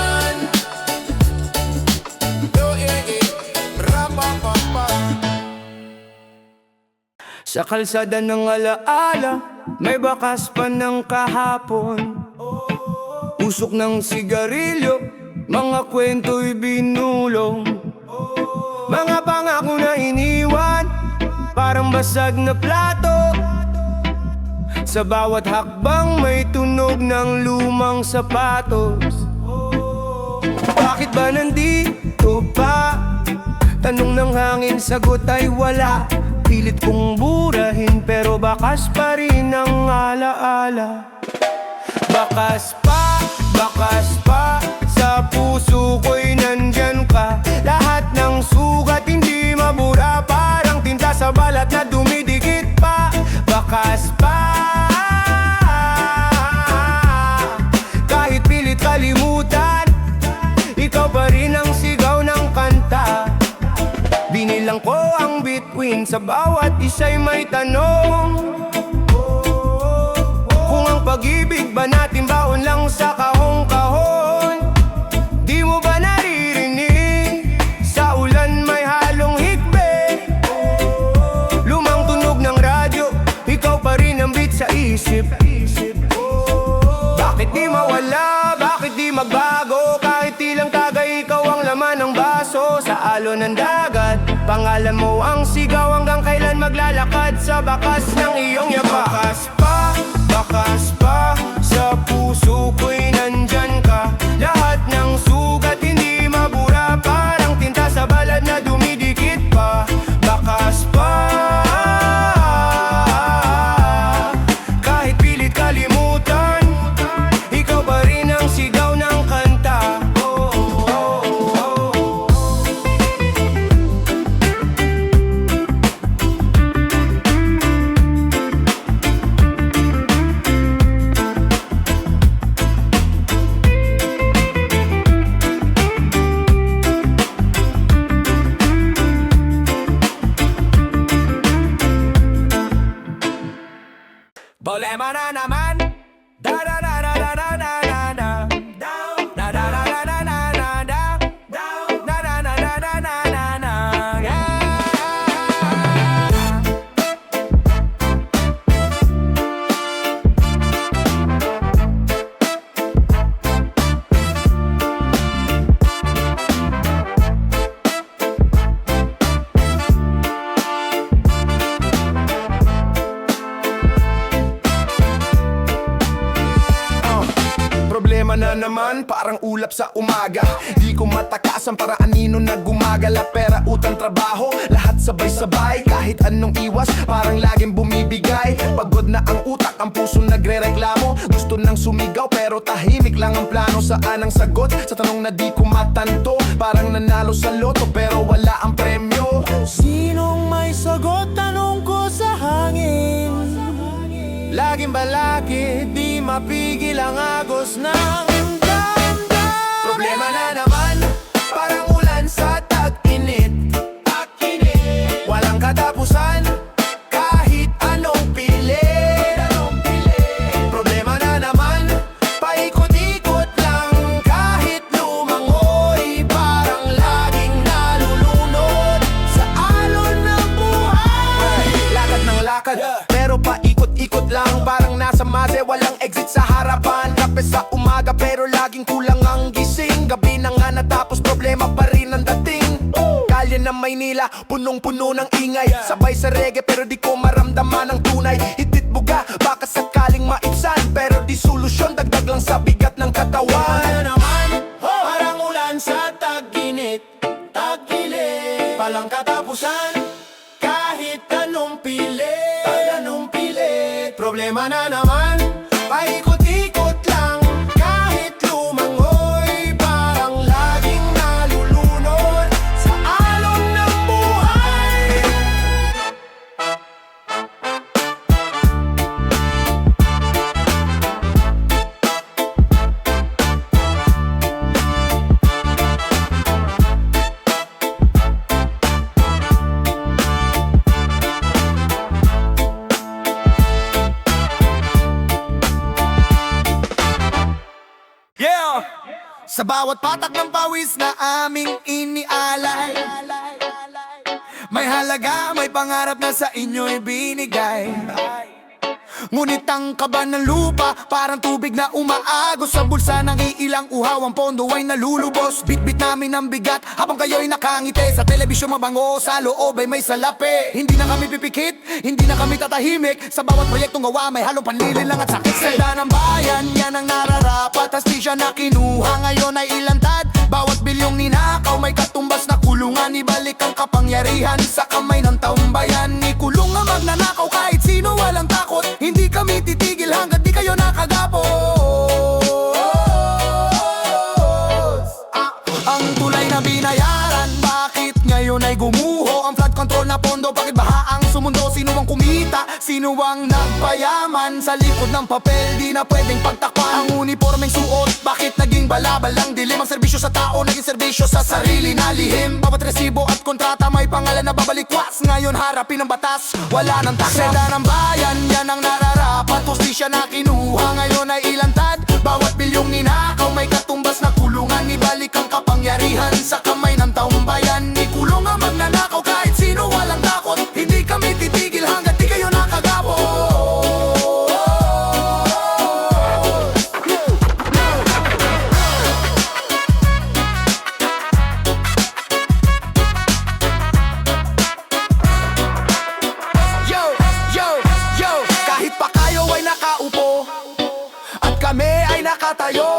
Speaker 2: Sa kalsada ng alaala, may bakas pa ng kahapon. Usok ng sigarilyo, mga kwento'y binulong. Mga pangako na iniwan, parang basag na plato. Sa bawat hakbang may tunog ng lumang sapatos. Bakit ba nandito pa? Tanong ng hangin, sagot ay wala. Pilit kong burahin pero bakas pa rin ang alaala. Bakas pa, sa puso ko'y nandyan ka. Lahat ng sugat hindi mabura, parang tinta sa balat na dumidikit pa. Bakas pa, kahit pilit kalimutan, ikaw pa rin ang sigaw ng kanta. Binilang ko ang bituin, sa bawat isa'y may tanong. Kung ang pag-ibig ba natin baon lang sa kahon-kahon. Di mo ba naririnig? Sa ulan may halong higbe. Lumang tunog ng radyo, ikaw pa rin ang beat sa isip. Bakit di mawala? Bakit di magbago? Kahit ilang tagay, ikaw ang laman ng baso. Sa alon ng dagat, pangalan mo ang sigaw. Hanggang kailan maglalakad sa bakas ng iyong yapak? Bakas pa, sa puso ko'y nandyan ka. Lahat ng sugat hindi mabura, parang tinta sa balat na dumidikit pa. Bakas pa, kahit pilit kalimutan, ikaw pa rin ang sigaw ng kanta. Problema na naman. Da da da da da da da da da. Down. Da da da da da da da da. Down. Da da da da da da da da. Yeah. Problema na naman, parang ulap sa umaga. Di ko matakasan para anino na gumagala. Pera, utang, trabaho, lahat sabay-sabay. Kahit anong iwas, parang laging bumibigay. Pagod na ang utak, ang puso nagre-reklamo. Gusto nang sumigaw pero tahimik lang ang plano. Saan ang sagot sa tanong na di ko matanto? Parang nanalo sa loto pero wala ang premyo. Sinong may sagot? Tanong ko sa hangin. Laging balakid, di mapigil ang agos ng damdam. Problema na naman, parang ulan sa tag-init. Walang katapusan, kahit anong pilit. Problema na naman, paikot-ikot lang. Kahit lumangoy, parang laging nalulunod sa alon ng buhay. Lakad ng lakad, pero paikot-ikot lang. Parang nasa mase, walang exit sa harapan. Kape sa umaga pero laging kulang ang gising. Gabi na nga natapos, problema pa rin ang dating. Kalye na may
Speaker 1: Maynila, punong-puno ng ingay. Sabay sa reggae pero di ko maramdaman ang tunay. Hitit buga, baka sakaling maibsan, pero di solusyon, dagdag lang sa bigat ng katawan.
Speaker 2: Ano naman, parang ulan sa tag-init, tag-init, palang katapusan. Kahit anong pilit, problema na naman, paikot-ikot lang. Kahit lumangoy, parang laging nalulunod sa alon ng buhay.
Speaker 1: Yeah! Sa bawat patak ng pawis na aming inialay, may halaga, may pangarap na sa inyo'y binigay. Ngunit ang kaba ng lupa, parang tubig na umaagos sa bulsa ng iilang uhaw, ang pondo ay nalulubos. Bit-bit namin ang bigat habang kayo'y nakangiti. Sa telebisyon mabango, sa loob ay may salapi. Hindi na kami pipikit, hindi na kami tatahimik. Sa bawat proyektong gawa may halong panlilinlang at sakit. Selda ng bayan, yan ang nararapat. Tas di siya na kinuha, ngayon ay ilantad. Bawat bilyong ninakaw may katumbas na kulungan. Ibalik ang kapangyarihan sa kamay ng taong bayan. Ikulong ang magnanakaw kahit sino, walang takot. Hindi kami titigil hanggat di kayo nakagapos. Ang tulay na binayaran, bakit ngayon ay gumuho? Ang flood control na pondo, bakit baha ang sumundo? Sino ang kumita? Sino ang nagpayaman? Sa likod ng papel, di na pwedeng pagtakpan. Ang uniformeng suot, bakit naging balabal ang dilim? Ang serbisyo sa tao, naging serbisyo sa sarili na lihim. Bawat resibo at kontrata may pangalan na babalikwas. Ngayon harapin ang batas, wala nang taksa. Selda ng bayan, yan ang nararapat. Hustisya na kinuha, ngayon ay ilantad. Bawat bilyong ninakaw may katumbas na kulungan. Ibalik ang kapangyarihan sa kamay ng taong bayan. Ikulong ang magnanakaw kahit sino, walang takot. Hindi kami titigil hanggat di kayo nakagapos. Kahit pa kayo ay nakaupo at kami ay nakatayo,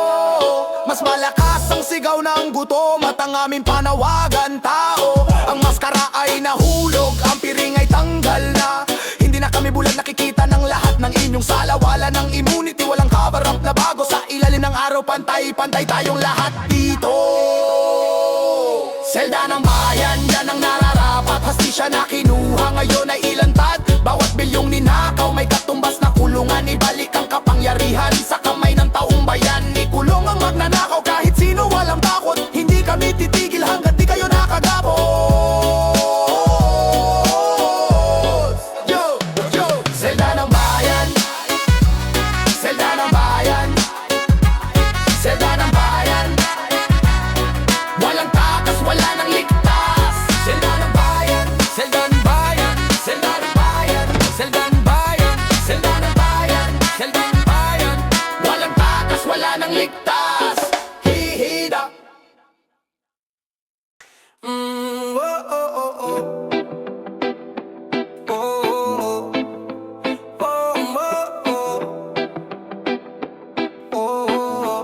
Speaker 1: mas malakas ang sigaw ng gutom at ang aming panawagan tao. Ang maskara ay nahulog, ang piring ay tanggal na. Hindi na kami bulag, nakikita ng lahat ng inyong sala. Wala ng immunity, walang cover up na bago. Sa ilalim ng araw, pantay-pantay tayong lahat dito. Selda ng bayan, yan ang nararapat. Hastisya na kinuha, ngayon ay ilantad. Bawat bilyong ninakaw may katumbas na kulungan. Ibalik ang kapangyarihan sa kamay ng taong bayan. Ikulong ang magnanakaw kahit sino, walang takot. Hindi kami titigil hanggat di kayo nakagapos. Yo, yo, Selda ng bayan, Selda ng bayan, Selda ng bayan. Walang takas, wala nang ligtas. Selda ng bayan, Selda ng bayan, Selda ng bayan, Selda ng bayan, Selda ng bayan, Selda ng bayan. Walang takas, wala nang ligtas. Hihida. Oh, oh, oh, oh. Oh, oh, oh. Oh, oh, oh.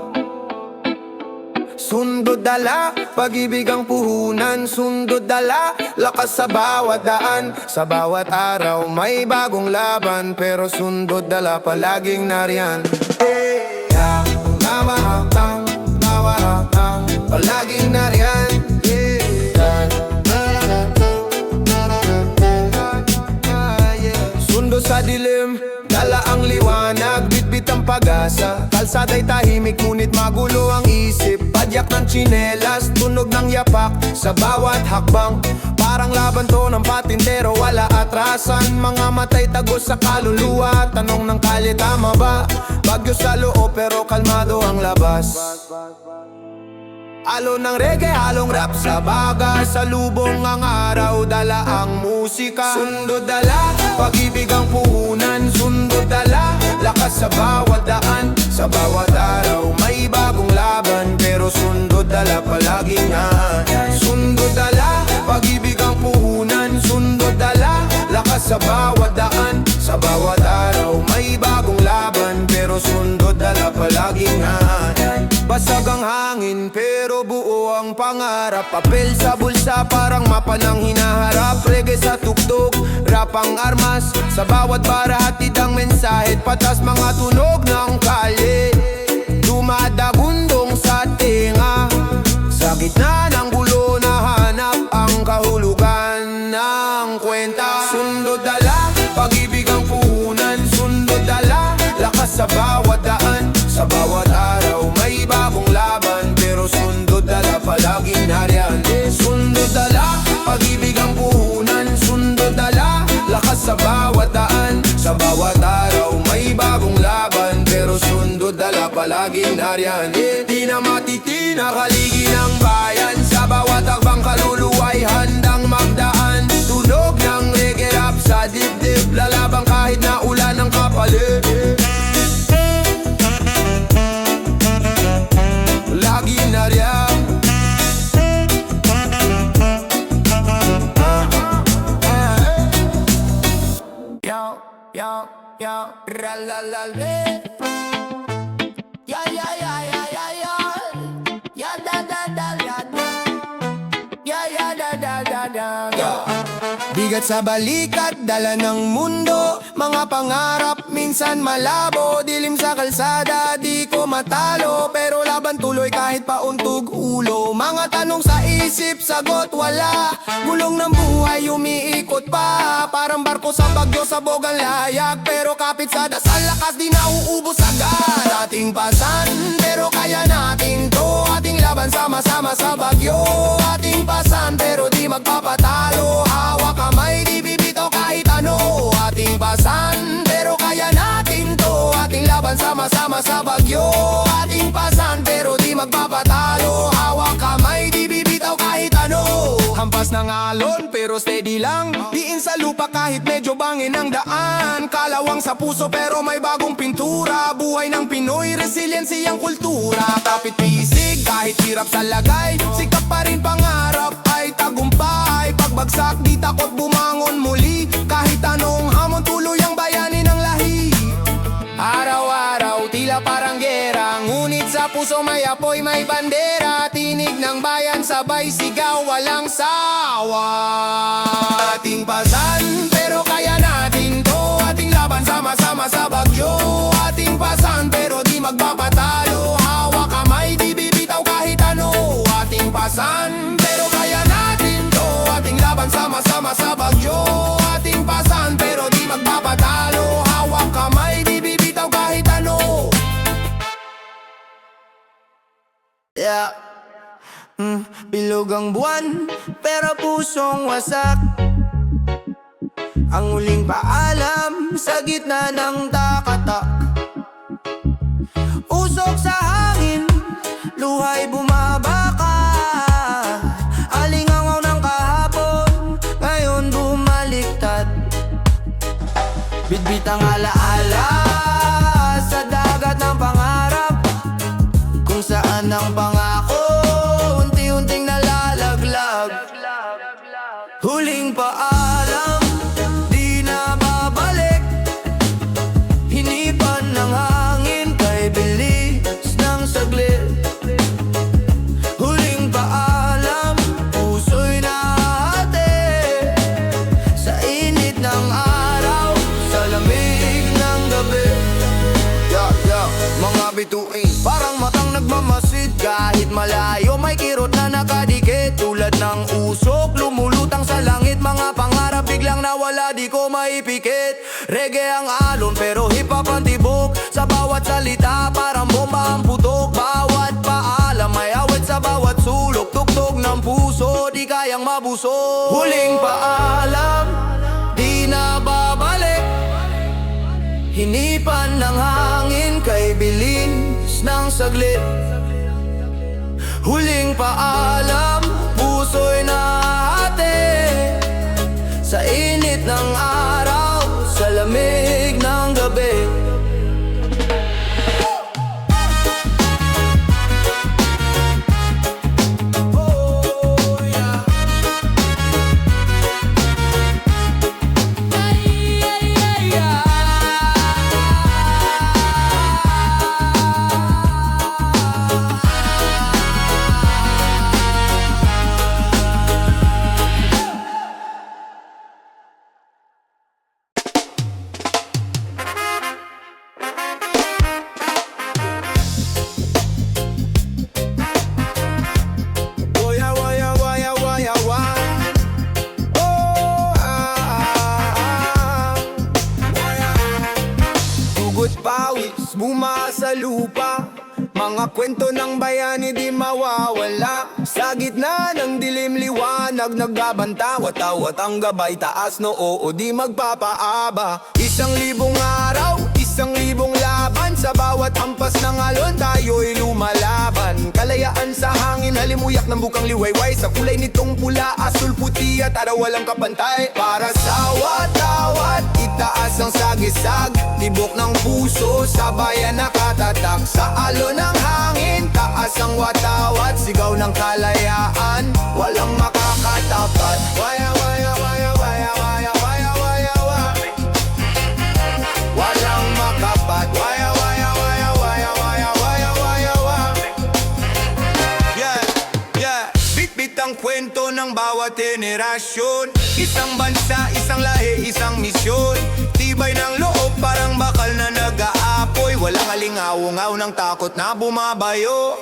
Speaker 1: Sundot dala, pag-ibig ang puhunan. Sundot dala, lakas sa bawat daan. Sa bawat araw may bagong laban, pero sundot dala palaging nariyan. Hey, yeah, nawahatang, palaging nariyan. Sundo sa dilim, dala ang liwanag, bitbit ang pag-asa. Kalsada'y tahimik, ngunit magulo ang isip. Padyak ng tsinelas, tunog ng yapak sa bawat hakbang. Parang laban to ng patintero, wala atrasan. Mga matay tagos sa kaluluwa, tanong ng kalye, tama ba? Bagyo sa loob pero kalmado ang labas. Alo ng reggae, halong rap sa baga. Sa lubong ang araw, dala ang musika. Sundot dala, pag-ibig ang puhunan. Sundot dala, lakas sa bawat daan. Sa bawat araw, may bagong laban, pero sundot dala palaging yan. Sundot dala, pag-ibig ang puhunan. lakas sa bawat daan, sa bawat araw may bagong laban, pero sundot dala palaging hahan. Basag ang hangin pero buo ang pangarap, papel sa bulsa parang mapa ng hinaharap. Reggae sa tuktok, rap ang armas, sa bawat bara hatid ang mensahe. Patas mga tunog ng kalye, dumadagundong sa tinga. Sa gitna ng gulo nahanap ang kahulugan ng kwenta. Sundot dala, pag-ibig ang puhunan. Sundot dala, lakas sa bawat daan, sa bawat araw may bagong laban, pero sundot dala palaging nariyan. Sundot dala, pag-ibig ang puhunan. Sundot dala, lakas sa bawat daan, sa bawat araw may bagong laban, pero sundot dala palaging nariyan. Di na matitina kaligi ng bayan, sa bawat akbang kaluluway handang magdaan. Tunog ng reggae rap sa dibdib, lalabang kahit na ulan ng kapalit. Lagi nariyan. Yo, ra-la-la-le. Ya, ya, ya, ya, ya, ya. Ya, da, da, da, ya, da. Ya, ya, da, da, da, da, da. Bigat sa balikat, dala ng mundo, mga pangarap minsan malabo. Dilim sa kalsada, di ko matalo, pero laban tuloy kahit pauntog ulo. Mga tanong sa isip, sagot wala. Gulong ng buhay, umiikot pa, parang barko sa bagyo, sabog ang layag. Pero kapit sa dasal, lakas di nauubos agad. Ating pasan, pero kaya natin to. Ating laban sama-sama sa bagyo. Ating pasan, pero di magpapatalo. Hawak kamay, di bibitaw kahit ano. Ating pasan, pero kaya natin to. Ating laban sama-sama sa bagyo. Ating pasan, pero di magpapatalo. Hawak kamay, di bibitaw kahit ano. Hampas ng alon, pero steady lang. Diin sa lupa kahit medyo bangin ang daan. Kalawang sa puso, pero may bagong pintura. Buhay ng Pinoy, resiliency ang kultura. Kapit pisig, kahit hirap sa lagay. Sikap pa rin pangarap ay tagumpay. Pagbagsak, di takot bumangon muli. Kahit anong hamon, tuloy ang bayani ng lahi. Araw-araw, tila parang gera, ngunit sa puso may apoy, may bandera. Tinig ng bayan, sabay sigaw, walang sawa. Ating pasan, pero kaya natin to. Ating laban sama-sama sa bagyo. Ating pasan, pero di magpapatalo. Hawak kamay, di bibitaw kahit ano. Ating pasan, pero kaya natin to. Ating laban sama-sama sa bagyo. Ating pasan, pero di magpapatalo. Hawak kamay, di bibitaw kahit ano. Yeah. Bilog ang buwan, pero pusong wasak. Ang huling paalam sa gitna ng takatak. Usok sa hangin, luhay bumabaka. Alingangaw ng kahapon, ngayon bumaliktad. Bitbit ang alaala sa dagat ng pangarap, kung saan ang pangako unti-unting nalalaglag. Huling paalam, di na babalik. Hinipan ng hangin kay bilis ng saglit. Huling paalam, puso'y nahati sa init ng araw, sa lamig ng gabi. Mga bituin, parang matang nagmamasid. Kahit malayo may kirot na nakadikit. Tulad ng usok, lumulutang sa langit. Mga pangarap biglang nawala, di ko maipikit. Reggae ang alon, pero hip-hop ang tibok. Sa bawat salita, parang bomba ang putok. Bawat paalam, may awit sa bawat sulok. Tuktok ng puso, di kayang mabusog. Huling paalam, di na babalik. Hinipan ng hangin kay bilis ng saglit. Huling paalam, puso'y nahati sa init ng araw, sa lamig ng gabi. Oh, yeah. buma sa lupa. Mga kwento ng bayani di mawawala. Sa gitna ng dilim liwanag nagbabanta. Watawat ang gabay taas noo di magpapaaba. 1,000 araw, 1,000 laban. Sa bawat hampas ng alon tayo'y lumalaban. Kalayaan sa hangin, halimuyak ng bukang liwayway. Sa kulay nitong pula, asul, puti at araw walang kapantay. Para sa watawat, itaas ang sagisag. Tibok ng puso, sa bayan nakatatak. Sa alon ng hangin, taas ang watawat. Sigaw ng kalayaan, walang makakatapat. Waya, waya, waya, waya, waya, waya, waya, waya. Walang makapat. Waya, waya, waya, waya, waya, waya, waya, waya. Yeah, yeah. Bit-bit ang kwento ng bawat henerasyon. Isang bansa, isang lahi, isang misyon. Tibay ng loob, parang bakal na nag-aapoy. Walang alingaw-ngaw ng takot na bumabayo.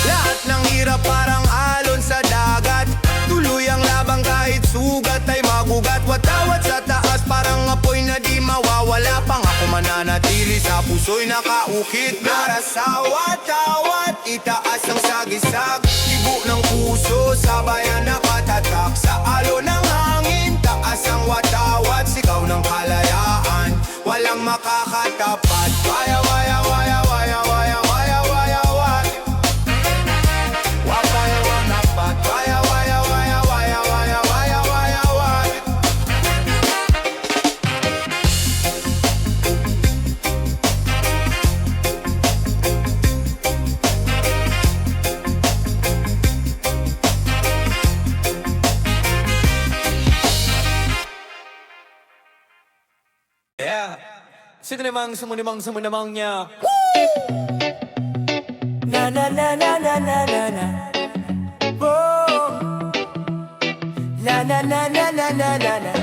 Speaker 1: Lahat ng hirap parang alon sa dagat. Tuloy ang labang kahit sugat ay magugat. Watawat sa taas parang apoy na di mawawala. Pangako mananatili sa puso'y nakaukit. Para sa watawat, itaas ang sagisag. Tibo ng puso, sa bayan nakatatak. Sa alon ng hangin, taas ang watawat. Sigaw ng kalayaan, walang makakatapat. Waya, waya, waya, waya, waya, waya, waya, waya. Waya, waya, pat. Waya, waya, waya, waya, waya, waya, waya, waya.
Speaker 2: Yeah. Sino namang sumunimang niya? Na na na na na na na na. Oh. Na na na na na na na na.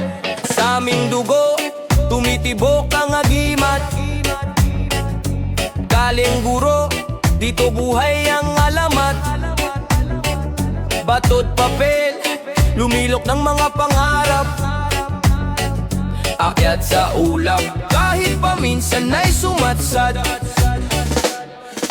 Speaker 2: Sa aming dugo, tumitibok ang agimat. Galing guro, dito buhay ang alamat. Batot papel, lumilok ng mga pangarap. Akyat sa ulap, kahit paminsan ay sumatsad.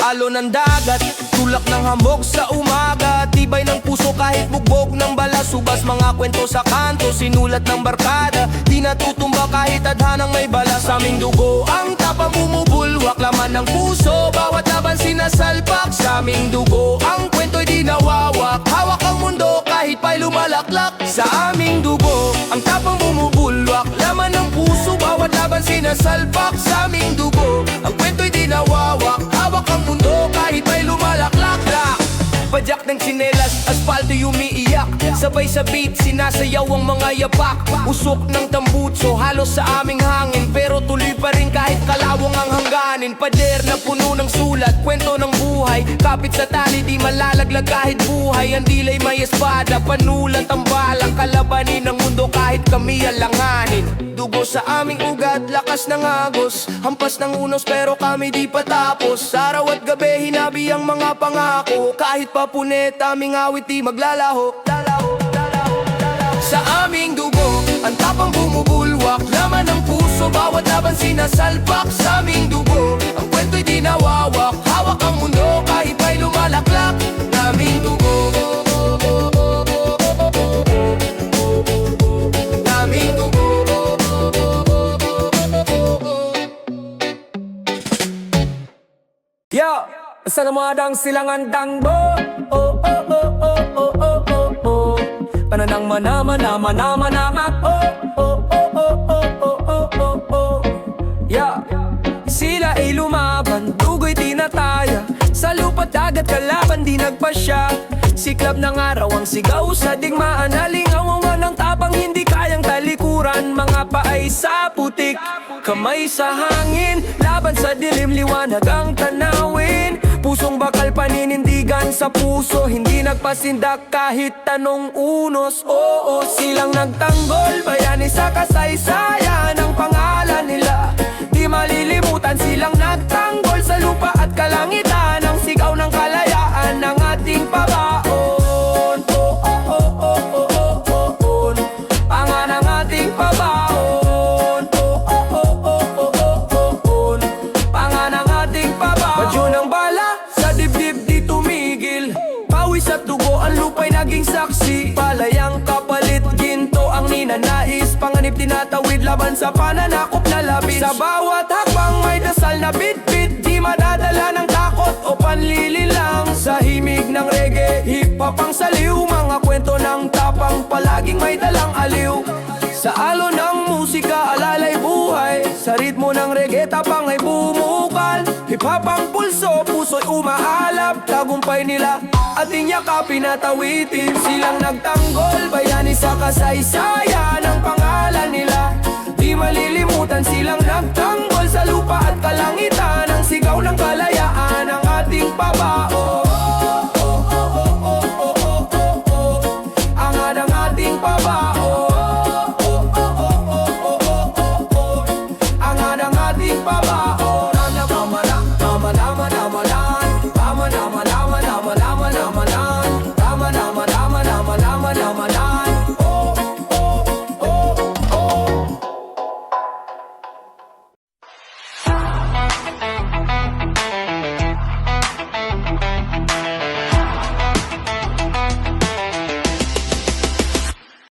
Speaker 2: Alon ng dagat, tulak ng hamog sa umaga. Tibay ng puso kahit bugbog ng balas. Subas mga kwento sa kanto, sinulat ng barkada. Di natutumba kahit adhanang may balas. Sa aming dugo, ang tapang bumubulwak. Laman ng puso, bawat laban sinasalpak. Sa aming dugo, ang kwento'y di nawawak. Hawak ang mundo kahit pa'y lumalaklak. Sa aming dugo, ang tapang bumubulwak. Laman ng puso, bawat laban sinasalpak. Sa aming dugo, ang kwento'y di nawawak. Hawak ang mundo kahit may lumalaklak. Padyak ng tsinelas, asfalto umiiyak. Sabay sa beat, sinasayaw ang mga yapak. Usok ng tambutso, halos sa aming hangin. Pero tuloy pa rin kahit kalawang ang hangganin. Pader na puno ng sulat, kwento ng buhay. Kapit sa tali, di malalaglag kahit buhay. Ang dilay may espada, panulat ang balang. Kalabanin ng mundo kahit kami alanganin. Dugo sa aming ugat, lakas ng agos. Hampas ng unos pero kami di patapos. Araw at gabi hinabi ang mga pangako. Kahit papunet aming awit di maglalaho. Sa aming dugo, ang tapang bumubulwak. Laman ng puso, bawat laban sinasalpak. Sa aming dugo, ang kwento'y di nawawak. Hawak ang mundo kahit pa'y lumalaklak. Aming dugo, aming dugo. Yo, sa namadang silangan dangbo. Oh, oh, oh, oh, oh, oh, oh, oh. Pananang manama, nama, nama, nama. Oh, oh, oh, oh, oh, oh, oh, oh, oh. Yeah, sila ay lumaban, dugo'y tinataya. Sa lupa't dagat kalaban di nagpasya. Siklab ng araw ang sigaw sa digmaan. Halingaw ng tapang hindi kayang talikuran. Mga paay sa putik, kamay sa hangin. Laban sa dilim, liwanag ang tanawin. Pusong bakal paninindigan sa puso. Hindi nagpasindak kahit tanong unos. Oo, silang nagtanggol, bayani sa kasaysayan. Ang pangalan nila di malilimutan. Silang nagtanggol sa lupa at kalangitan. Ang sigaw ng kalayaan ng ating pabaon. Oh, oh, oh, oh, oh, oh, oh, oh. Pangan ang ating pabaon. Oh, oh, oh, oh, oh, oh, oh, oh. Pangan ang ating
Speaker 4: laban sa pananakop na labis. Sa bawat hakbang may dasal na bit-bit, di madadala ng takot o panlililang. Sa himig ng reggae, hip-hop ang saliw, mga kwento ng tapang palaging may dalang aliw. Sa alon ng musika, alalay buhay, sa ritmo ng reggae, tapang ay bumukal. Hip-hop ang pulso, puso'y umaalap, tagumpay nila ating yakapin at awitin. Silang nagtanggol, bayani sa kasaysayan ng pangalan nila. Di malilimutan silang nagtanggol sa lupa at kalangitan. Ang sigaw ng kalayaan ang ating pabao. Ang adang ating pabao.